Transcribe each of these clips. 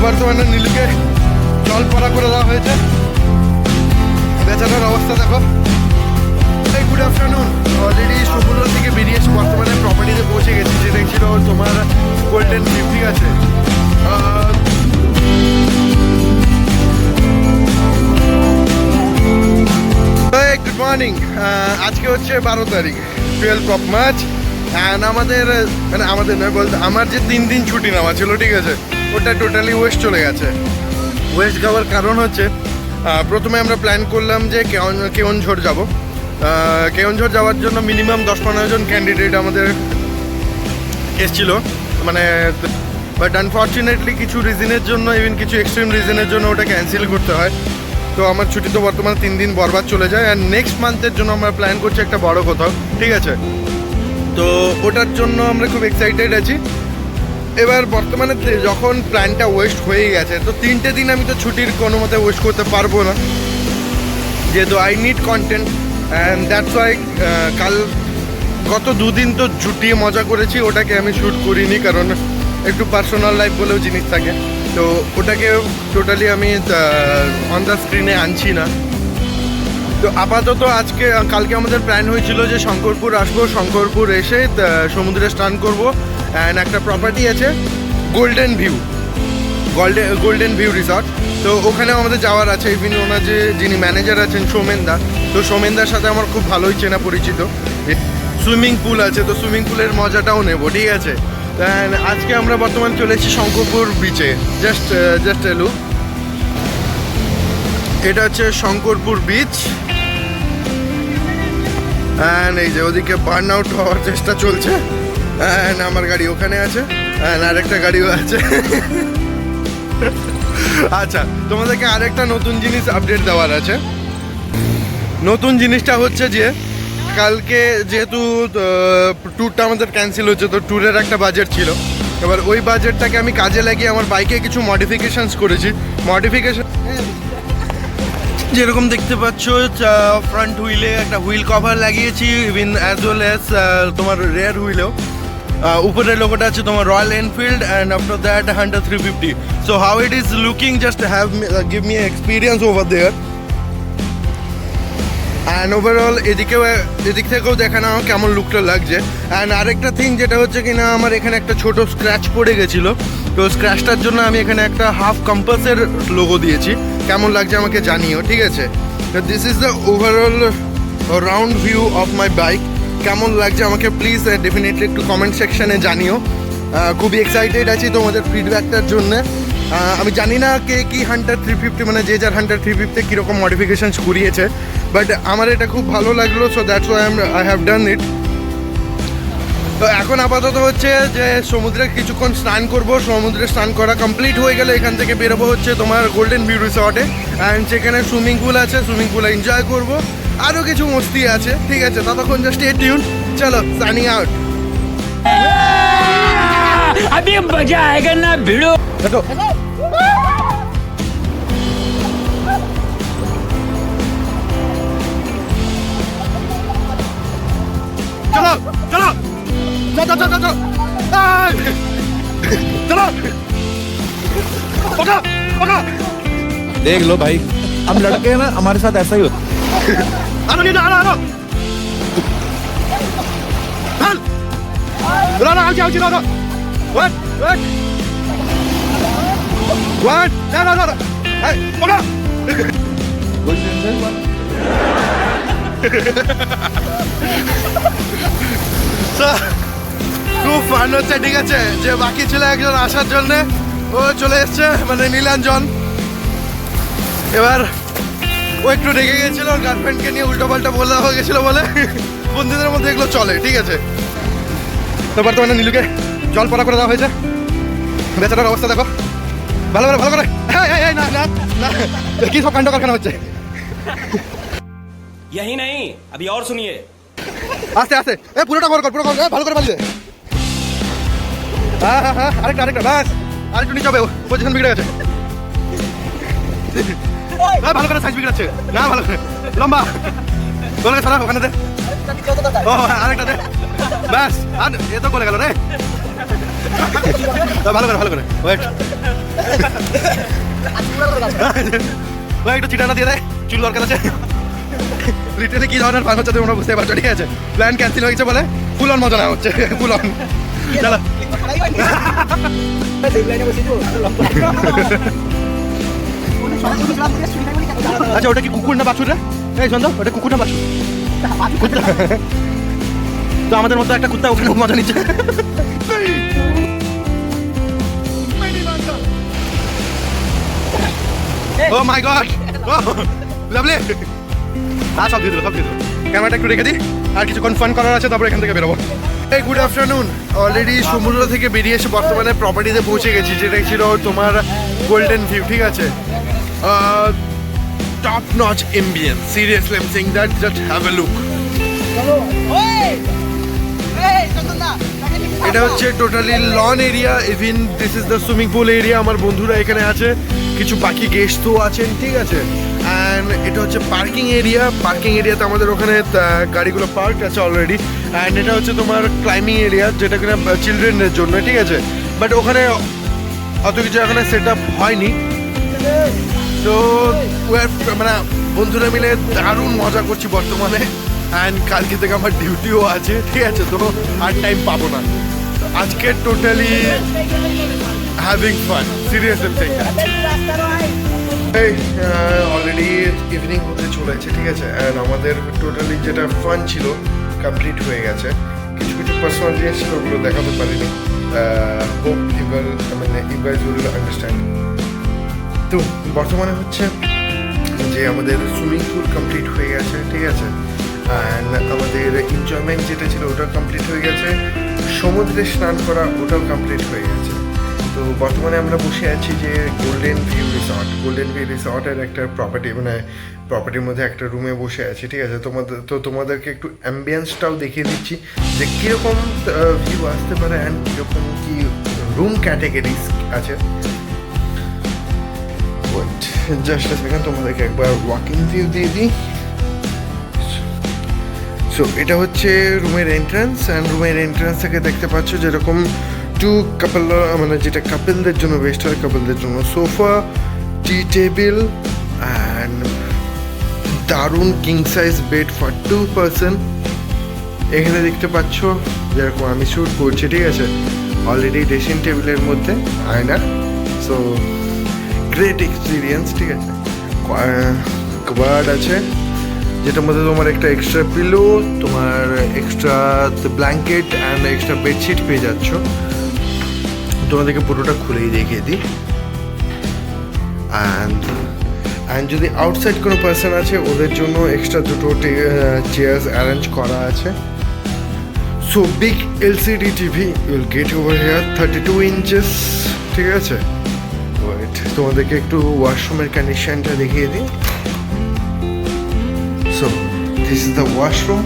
বর্তমানে নীলুকে জল পড়া করে দেওয়া হয়েছে। বেচারার অবস্থা দেখো। Good afternoon. অলরেডি সমুদ্র থেকে বেরিয়ে এসে বর্তমানে প্রপার্টিতে পৌঁছে গেছি, যেটা ছিল তোমার গোল্ডেন ভিউ। ঠিক আছে, গুড মর্নিং। আজকে হচ্ছে 12 তারিখ, 12 অফ মার্চ। অ্যান্ড আমাদের নয় বলতে আমার যে 3 দিন ছুটি নেওয়া ছিল, ঠিক আছে, ওটা টোটালি ওয়েস্ট চলে গেছে। ওয়েস্ট যাওয়ার কারণ হচ্ছে প্রথমে আমরা প্ল্যান করলাম যে কেওনঝড় যাব। কেওনঝড় যাওয়ার জন্য মিনিমাম 10-15 জন ক্যান্ডিডেট আমাদের এসেছিল, বাট আনফর্চুনেটলি কিছু রিজনের জন্য, ইভেন কিছু এক্সট্রিম রিজনের জন্য ওটা ক্যান্সেল করতে হয়। তো আমার ছুটি তো বর্তমানে 3 দিন বরবাদ চলে যায়। অ্যান্ড নেক্সট মান্থের জন্য আমরা প্ল্যান করছি একটা বড় কোথাও, ঠিক আছে। তো ওটার জন্য আমরা খুব এক্সাইটেড আছি। এবার বর্তমানে যখন প্ল্যানটা ওয়েস্ট হয়ে গেছে, তো 3টে দিন আমি তো ছুটির কোনো মতে ওয়েস্ট করতে পারবো না, যেহেতু I need content. And that's why গত 2 দিন তো ছুটিয়ে মজা করেছি, ওটাকে আমি শ্যুট করিনি, কারণ একটু পার্সোনাল লাইফ বলেও জিনিস থাকে। তো ওটাকে টোটালি আমি অন দ্য স্ক্রিনে আনছি না। তো আপাতত কালকে আমাদের প্ল্যান হয়েছিল যে শঙ্করপুর আসবো, শঙ্করপুর এসে সমুদ্রে স্নান করবো। অ্যান্ড একটা প্রপার্টি আছে গোল্ডেন ভিউ রিসর্ট, তো ওখানেও আমাদের যাওয়ার আছে। ইভিন ওনার যিনি ম্যানেজার আছেন সৌমেনদা, তো সৌমেনদার সাথে আমার খুব ভালোই চেনা পরিচিত। সুইমিং পুল আছে, তো সুইমিং পুলের মজাটাও নেবো, ঠিক আছে। আজকে আমরা বর্তমানে চলে এসেছি শঙ্করপুর বিচে। জাস্ট এলু, এটা হচ্ছে শঙ্করপুর বিচ। অ্যান্ড এই যে ওদিকে বার্ন আউট হওয়ার চেষ্টা চলছে। অ্যান্ড আমার গাড়ি ওখানে আছে, অ্যান্ড আরেকটা গাড়িও আছে। আচ্ছা, তোমাদেরকে আরেকটা নতুন জিনিস আপডেট দেওয়ার আছে। নতুন জিনিসটা হচ্ছে যে কালকে যেহেতু ট্যুরটা আমাদের ক্যান্সেল হচ্ছে, তো ট্যুরের একটা বাজেট ছিল। এবার ওই বাজেটটাকে আমি কাজে লাগিয়ে আমার বাইকে কিছু মডিফিকেশানস করেছি। যেরকম দেখতে পাচ্ছ, ফ্রন্ট হুইলে একটা হুইল কভার লাগিয়েছি, ইভিন অ্যাজ ওয়েল অ্যাজ তোমার রেয়ার হুইলেও উপরের লোগোটা আছে তোমার Royal Enfield, and after that Hunter 350। So how it is looking, just give me experience over there. And overall এদিক থেকেও দেখানো কেমন লুকটা লাগছে। অ্যান্ড আরেকটা থিং যেটা হচ্ছে কিনা, আমার এখানে একটা ছোট স্ক্র্যাচ পড়ে গেছিলো, তো স্ক্র্যাচটার জন্য আমি এখানে একটা হাফ কম্পাসের লোগো দিয়েছি। কেমন লাগছে আমাকে জানিও, ঠিক আছে। This is the overall round view of my bike. কেমন লাগছে আমাকে প্লিজ ডেফিনেটলি একটু কমেন্ট সেকশানে জানিও। খুবই এক্সাইটেড আছি তোমাদের ফিডব্যাকটার জন্যে। আমি জানি না কে কি হান্টার 350, মানে যে যার হান্টার 350 কীরকম মডিফিকেশানস করিয়েছে, বাট আমার এটা খুব ভালো লাগলো। So that's why I have done it. তো এখন আপাতত হচ্ছে যে সমুদ্রে কিছুক্ষণ স্নান করব। সমুদ্রে স্নান করা কমপ্লিট হয়ে গেলে এখান থেকে বেরোবো হচ্ছে তোমার গোল্ডেন ভিউ রিসর্টে। অ্যান্ড সেখানে সুইমিং পুল আছে, সুইমিং পুলে এনজয় করব। আরও কিছু মস্তি আছে, ঠিক আছে। ততক্ষণ জাস্ট স্টে টিউন। চলো, সাইনিং আউট। अभी मजा आएगा ना भिड़ो। চলো চলো চলো চলো চলো চলো, पकड़ो पकड़ो। देख लो भाई, हम लड़के हैं ना, हमारे साथ ऐसा ही होता है। आनो नहीं आनो आनो चल लो लो आओ आओ लो one no no no hey पकड़ो। খুব ফান হচ্ছে, ঠিক আছে। যে বাকি ছিল একজন আসার জন্যে, ও চলে এসছে, মানে নীলাঞ্জন। এবার ও একটু রেগে গেছিলো, ওর গার্লফ্রেন্ডকে নিয়ে উল্টো পাল্টা বলা হয়ে গেছিলো বলে বন্ধুদের মধ্যে এগুলো চলে, ঠিক আছে। তো বর্তমানে নীলুকে জল পড়া করে দেওয়া হয়েছে। বেচারার অবস্থা দেখো, ভালো করে ভালো করে। না না না, কি সব কাণ্ড কারখানা হচ্ছে। यही नहीं, अभी और सुनिए। আস্তে আস্তে, পুরোটা কর পুরো কর, ভালো করে বাঁধলে। হ্যাঁ, আরেকটা ব্যাস, আরেকটু নিচে হবে, পজিশন বিগড়ে গেছে। ভালো করে সাইজ বিগড়াচ্ছে না, ভালো করে লম্বা তোলে সারা ওখানে দে। ও আরেকটা দে, ব্যাস। আর এ তো করে গেল রে। ভালো করে ওয়েট। ভাই একটু চিটানা দিয়ে দেয়, চুল দরকার আছে। লিটারালি কি ধরনের ফান হচ্ছে তোমরা বুঝতে পারছো, ঠিক আছে? প্ল্যান ক্যান্সেল হয়েছে বলে ফুল অন মজা না হচ্ছে, ফুল অন। চলো আচ্ছা, ওটা কি কুকুর না বাছুর রে? এই সন্ধ্যা, ওটা কুকুর না বাছুর? কুত্তা। তো আমাদের মতো একটা কুত্তা ওখানে মজা নিচ্ছে। ও মাই গড, লাভলি। সব দিয়ে দিল, সব দিয়ে দিল। ক্যামেরাটা একটু রেখে দিই, আর কিছুক্ষণ ফান করার আছে, তারপরে এখান থেকে বেরোবো। এই গুড আফটারনুন। অলরেডি সমুদ্র থেকে বেরিয়ে এসে বর্তমানে প্রপার্টিতে পৌঁছে গেছি, যেটা ছিল তোমার গোল্ডেন ভিউ, ঠিক আছে? Top notch ambience, seriously I am saying that, just have a look. এটা হচ্ছে totally lawn area, even this is the swimming pool area. আমার বন্ধুরা এখানে আছে, কিছু বাকি গেস্টও আছেন, ঠিক আছে? অ্যান্ড এটা হচ্ছে পার্কিং এরিয়া। পার্কিং এরিয়াতে আমাদের ওখানে গাড়িগুলো পার্ক আছে অলরেডি। অ্যান্ড এটা হচ্ছে তোমার ক্লাইম্বিং এরিয়া, যেটা কিনা চিলড্রেনের জন্য, ঠিক আছে? বাট ওখানে অত কিছু এখানে সেট আপ হয়নি। তো মানে বন্ধুরা মিলে দারুণ মজা করছি বর্তমানে। অ্যান্ড কালকে থেকে আমার ডিউটিও আছে, ঠিক আছে? তো আর টাইম পাবো না। আজকে টোটালি হ্যাভিং ফান, সিরিয়াসলি। এই অলরেডি ইভিনিং হতে চলেছে, ঠিক আছে? অ্যান্ড আমাদের টোটালি যেটা ফান ছিল কমপ্লিট হয়ে গেছে। কিছু কিছু পার্সোনাল জিনিস ছিল, ওগুলো দেখাতে পারিনি। Hope you guys will understand. তো বর্তমানে হচ্ছে যে আমাদের সুইমিং পুল কমপ্লিট হয়ে গেছে, ঠিক আছে? অ্যান্ড আমাদের এনজয়মেন্ট যেটা ছিল ওটা কমপ্লিট হয়ে গেছে। সমুদ্রে স্নান করা ওটাও কমপ্লিট হয়ে গেছে। তো বর্তমানে আমরা বসে আছি যে golden view resort. Golden view রিসর্টের একটা প্রপার্টি, মানে প্রপার্টির মধ্যে একটা রুমে বসে আছি, ঠিক আছে? তোমাদেরকে একটু অ্যাম্বিয়েন্সটাও দেখিয়ে দিচ্ছি যে কীরকম ভিউ আসতে পারে অ্যান্ড কীরকম কী রুম ক্যাটাগরিজ আছে। জাস্ট সেকেন্ড, তোমাদেরকে একবার ওয়াকিং ভিউ দিয়ে দিই। সো এটা হচ্ছে রুমের এন্ট্রান্স। অ্যান্ড রুমের এন্ট্রান্স থেকে দেখতে পাচ্ছ যেরকম টু কাপল, মানে যেটা কাপলদের জন্য বেস্ট হয়, কাপলদের জন্য সোফা, টি টেবিল অ্যান্ড দারুণ king size bed for 2 person. এখানে দেখতে পাচ্ছ যেরকম আমি শ্যুট করছি, ঠিক আছে? অলরেডি ড্রেসিং টেবিলের মধ্যে আয়না। সো গ্রেট এক্সপিরিয়েন্স, ঠিক আছে? কভার্ড আছে, যেটার মধ্যে তোমার একটা এক্সট্রা পিলো, তোমার extra blanket and extra bedsheet পেয়ে যাচ্ছ। তোমাদেরকে পুরোটা খুলেই দেখিয়ে দিই। অ্যান্ড যদি আউটসাইড কোনো পার্সন আছে, ওদের জন্য এক্সট্রা দুটো চেয়ার্স অ্যারেঞ্জ করা আছে। So big LCD TV will get over here, 32 inches, ঠিক আছে? তোমাদেরকে একটু ওয়াশরুমের কন্ডিশনটা দেখিয়ে দিই। So this is the washroom.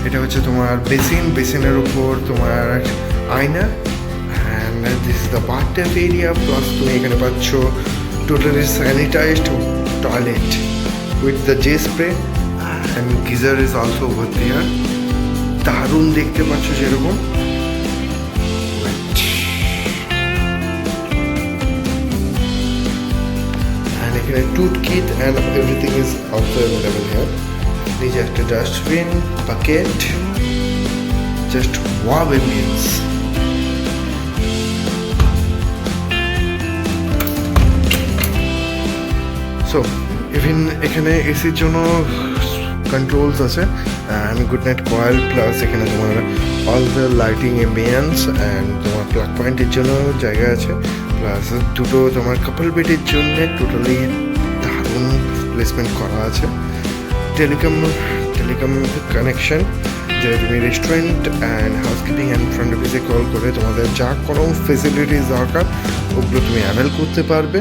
এটা হচ্ছে তোমার বেসিনের উপর তোমার আয়না। And this is the bathtub area. Plus তুমি এখানে পাচ্ছ totally sanitized toilet with the jet spray and geyser is also over there. দারুণ দেখতে পাচ্ছ যেরকম। এখানে tooth kit and everything is also available here. নিচে একটা dustbin, bucket, just wow ambience. So even এখানে এসির জন্য কন্ট্রোলস আছে and good night coil, plus এখানে তোমার all the lighting ambience and তোমার প্লাগ পয়েন্টের জন্য জায়গা আছে। প্লাস দুটো তোমার কাপল বেডের জন্য টোটালি দারুণ প্লেসমেন্ট করা আছে। টেলিকম কানেকশন, যেটা তুমি restaurant and housekeeping and front অফিসে কল করে তোমাদের যা কোনো ফেসিলিটিস দরকার ওগুলো তুমি অ্যাভেল করতে পারবে।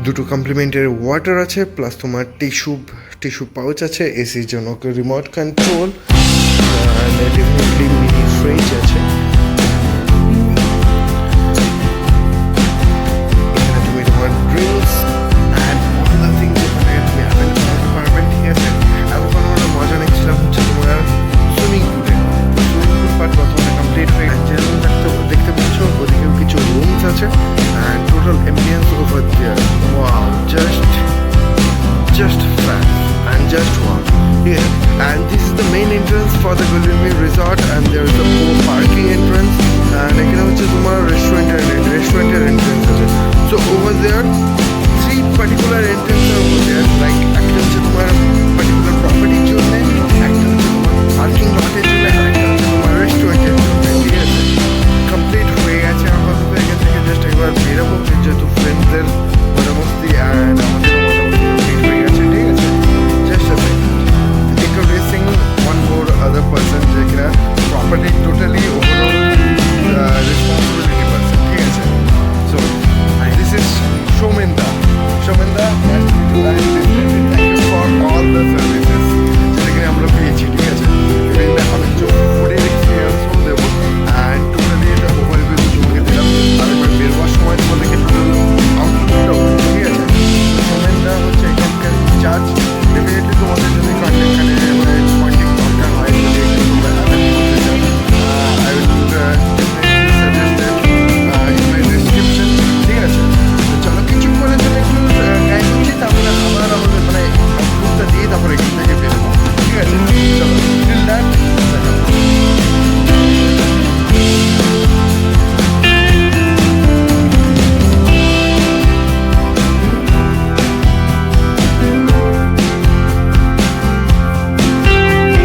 দুটো কমপ্লিমেন্টারি ওয়াটার আছে, প্লাস তোমার টিস্যু পাউচ আছে, এসির জন্য remote control and definitely mini fridge আছে। এখানে তুমি তোমার drinks and all the things এখানে তুমি অ্যাভেল করতে পারবে, ঠিক আছে? এখন আমরা মজা নিচ্ছিলাম হচ্ছে তোমার সুইমিং পুলে। সুইমিং পুল পার্ট বর্তমানে কমপ্লিট হয়ে গেছে। যেরকম দেখতে পাচ্ছ ওদিকেও কিছু রুমস আছে and total ambience over there. Wow, just fab and just wow. Yeah, and this is the main entrance for the Golden Resort, and there is a parking entrance, and এখানে হচ্ছে তোমার রেস্টুরেন্টের